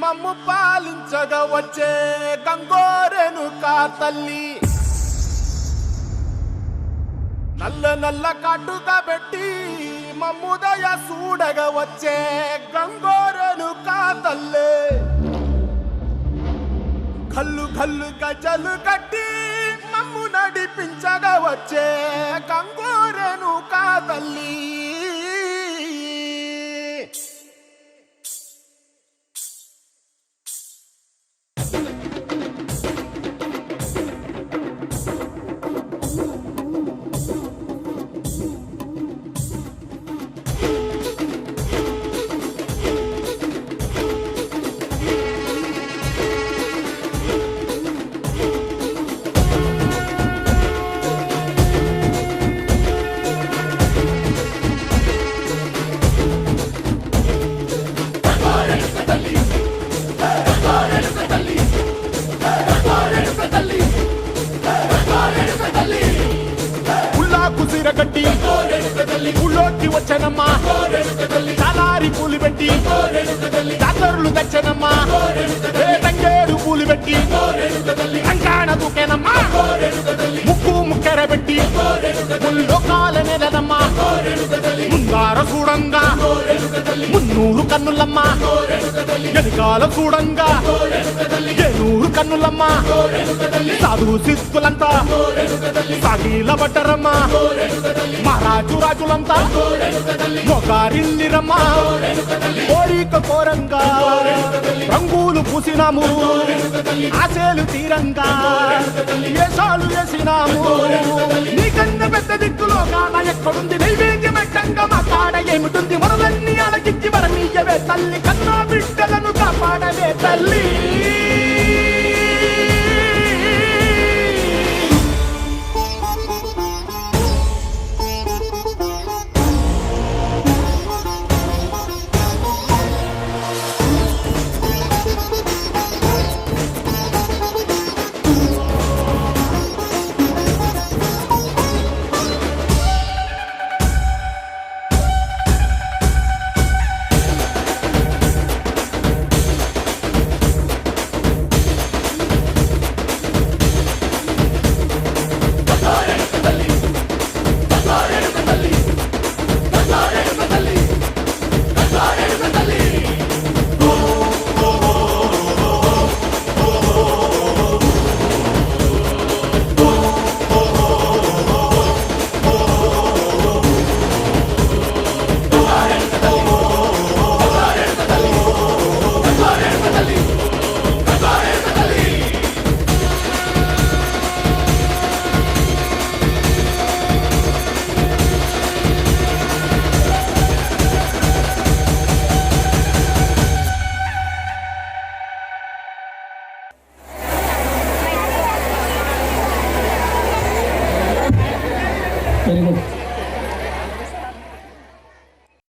మమ్ము పాలించగా వచ్చే గంగోరెనుకా తల్లి నల్ల నల్ల కాటుగా పెట్టి మమ్ముదయ చూడగా వచ్చే గంగోరెనుకా తల్లి కల్లు కల్లు గజలు కట్టి మమ్ము నడిపించగా వచ్చే గంగోరెనుకా తల్లి కట్టి ఊళ్ళోకి వచ్చనమ్మా చాలారి పూలు పెట్టి జాతరులు తెచ్చనమ్మా తంగేడు పూలు పెట్టి కంకాణ దూకేనమ్మా ముక్కు ముక్కెర పెట్టి ముల్లోకాల నెలనమ్మా ముందార చూడంగా మున్నూరు కన్నులమ్మా ఎనకాల చూడంగా ఏనూరు కన్నులమ్మా సాధు శిస్తులంతా సాగిల పడ్డరమ్మా మహారాజు రాజులంతా మొగారిల్లిరమ్మా కోరిక కోరంగా రంగులు పూసినాము ఆశలు తీరంగా వేషాలు వేసినాము నీకన్నా పెద్ద దిక్కులో కాన ఎక్కడుంది నైవేద్యం ఎట్టంగా మా కాడ ఏమిటుంది మనలన్నీ అలగించి వరమీయవే తల్లి కన్నా బిడ్డలను కాపాడవే తల్లి Very good.